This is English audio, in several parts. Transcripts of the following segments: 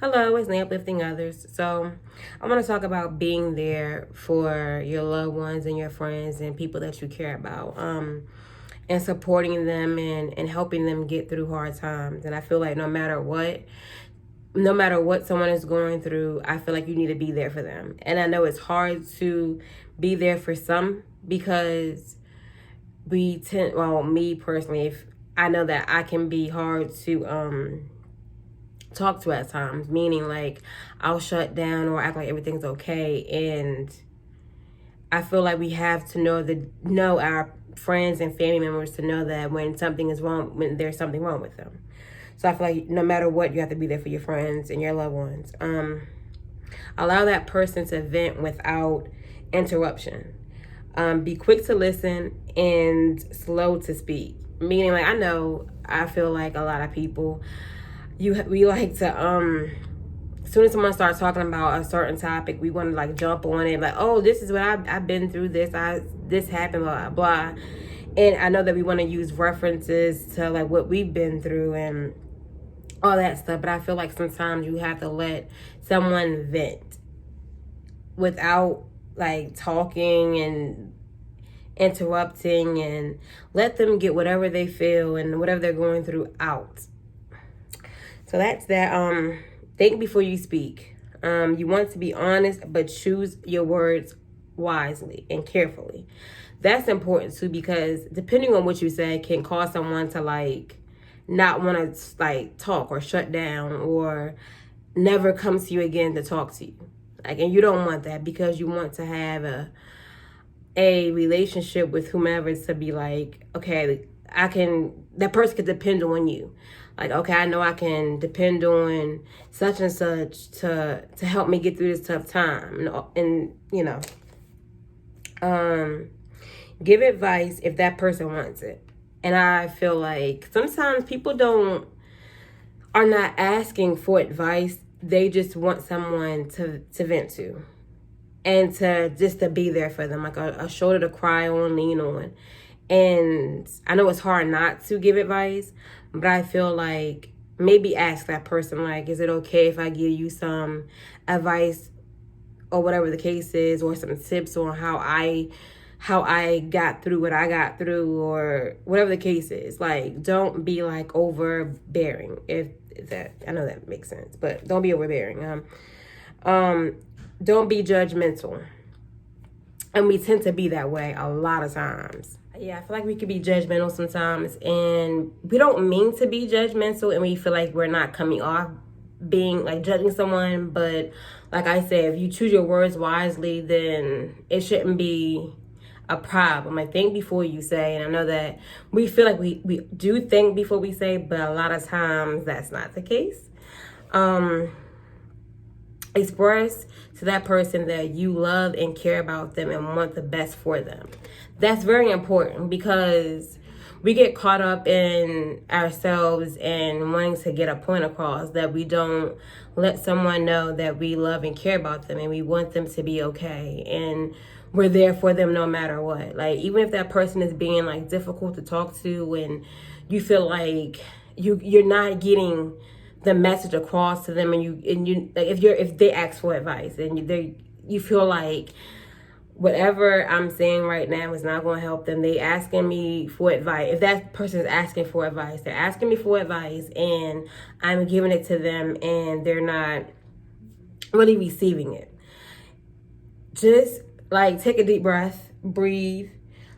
Hello, it's Nay Uplifting Others. So, I want to talk about being there for your loved ones and your friends and people that you care about, and supporting them and helping them get through hard times. And I feel like no matter what someone is going through, I feel like you need to be there for them. And I know it's hard to be there for some because me personally, if I know that I can be hard to talk to at times, meaning like I'll shut down or act like everything's okay. And I feel like we have to know our friends and family members to know that when something is wrong, when there's something wrong with them. So I feel like no matter what, you have to be there for your friends and your loved ones. Allow that person to vent without interruption. Be quick to listen and slow to speak. Meaning, like I feel like a lot of people, we like to as soon as someone starts talking about a certain topic, we want to like jump on it, like, oh, this is what I've been through. This happened, blah blah. And I know that we want to use references to like what we've been through and all that stuff, but I feel like sometimes you have to let someone vent without like talking and interrupting, and let them get whatever they feel and whatever they're going through out. So that's that. Think before you speak. You want to be honest, but choose your words wisely and carefully. That's important too, because depending on what you say can cause someone to like not want to like talk or shut down or never come to you again to talk to you. Like, and you don't want that, because you want to have a relationship with whomever to be like, okay, that person could depend on you. Like, okay, I know I can depend on such and such to help me get through this tough time. And give advice if that person wants it. And I feel like sometimes people are not asking for advice. They just want someone to vent to, and to be there for them, like a shoulder to cry on, lean on. And I know it's hard not to give advice, but I feel like maybe ask that person, like, is it okay if I give you some advice or whatever the case is, or some tips on how I got through what I got through, or whatever the case is. Like, don't be like overbearing. If that, I know that makes sense, but don't be overbearing. Don't be judgmental. And we tend to be that way a lot of times. Yeah, I feel like we could be judgmental sometimes, and we don't mean to be judgmental, and we feel like we're not coming off being like judging someone. But like I said, if you choose your words wisely, then it shouldn't be a problem. Like, think before you say. And I know that we feel like we do think before we say, but a lot of times that's not the case. Express to that person that you love and care about them and want the best for them. That's very important, because we get caught up in ourselves and wanting to get a point across, that we don't let someone know that we love and care about them and we want them to be okay, and we're there for them no matter what. Like, even if that person is being like difficult to talk to, and you feel like you're not getting the message across to them, and you like, if they ask for advice and you feel like whatever I'm saying right now is not going to help them, they asking me for advice. If that person is asking for advice, they're asking me for advice, and I'm giving it to them, and they're not really receiving it. Just like take a deep breath, breathe,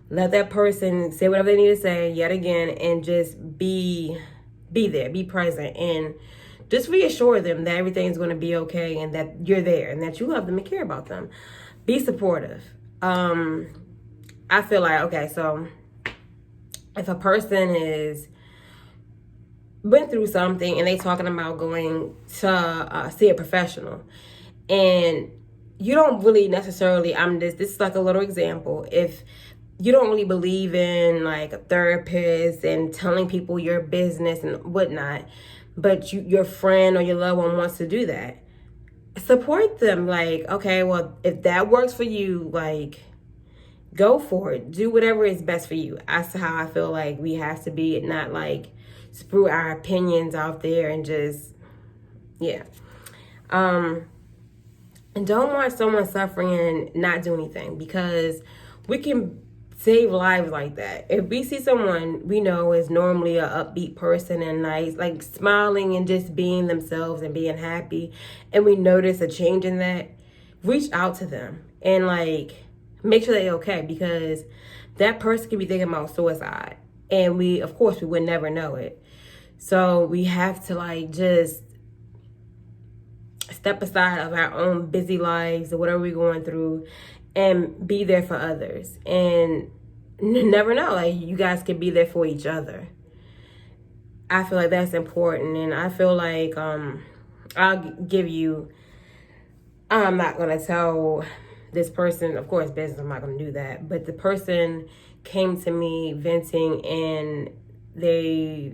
let that person say whatever they need to say yet again, and just be there, be present, and just reassure them that everything's going to be okay, and that you're there, and that you love them and care about them. Be supportive. I feel like, okay, so if a person went through something and they talking about going to see a professional, and you don't really necessarily, this is like a little example, if you don't really believe in like a therapist and telling people your business and whatnot, but your friend or your loved one wants to do that, support them. Like, okay, well, if that works for you, like, go for it. Do whatever is best for you. That's how I feel like we have to be, not like sprue our opinions out there and just, yeah. And don't want someone suffering and not do anything, because we can save lives like that. If we see someone we know is normally a upbeat person and nice, like smiling and just being themselves and being happy, and we notice a change in that, reach out to them and like make sure they're okay, because that person could be thinking about suicide, and we would never know it. So we have to like just step aside of our own busy lives or whatever we're going through and be there for others. And never know, like you guys can be there for each other. I feel like that's important. And I feel like I'll give you, I'm not going to tell this person, of course, business, I'm not going to do that. But the person came to me venting, and they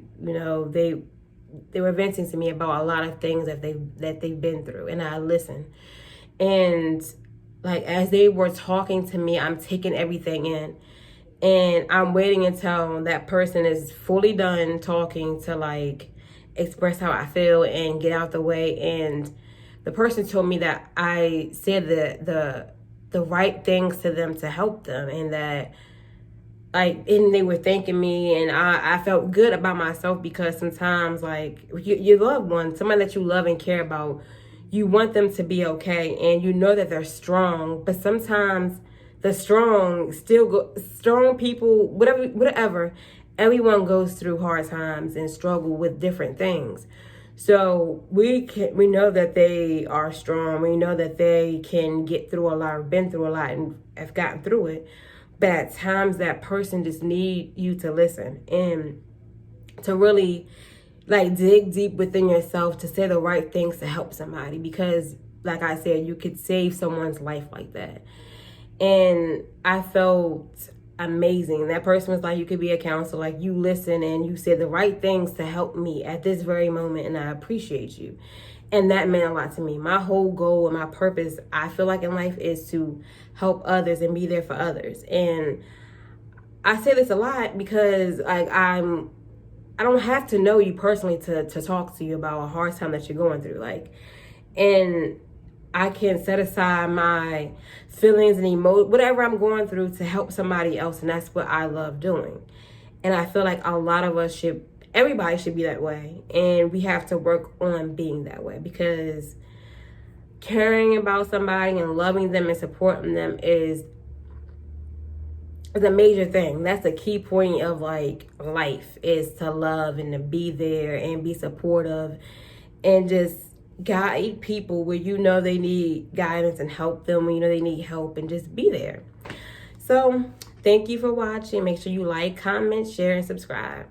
were venting to me about a lot of things that they've been through, and I listened. And like as they were talking to me, I'm taking everything in, and I'm waiting until that person is fully done talking to like express how I feel and get out the way. And the person told me that I said the right things to them to help them, and that and they were thanking me, and I felt good about myself, because sometimes like your loved one, somebody that you love and care about, you want them to be okay, and you know that they're strong, but sometimes the strong people, whatever, everyone goes through hard times and struggle with different things. So we know that they are strong. We know that they can get through a lot, or been through a lot, and have gotten through it. But at times that person just need you to listen and to really like dig deep within yourself to say the right things to help somebody, because like I said, you could save someone's life like that. And I felt amazing. That person was like, you could be a counselor, like you listen and you said the right things to help me at this very moment, and I appreciate you. And that meant a lot to me. My whole goal and my purpose, I feel like in life, is to help others and be there for others. And I say this a lot because like I don't have to know you personally to talk to you about a hard time that you're going through. Like, and I can set aside my feelings and whatever I'm going through to help somebody else. And that's what I love doing. And I feel like a lot of us everybody should be that way. And we have to work on being that way, because caring about somebody and loving them and supporting them is a major thing. That's a key point of like life, is to love and to be there and be supportive and just guide people where you know they need guidance, and help them when you know they need help, and just be there. So thank you for watching. Make sure you like, comment, share, and subscribe.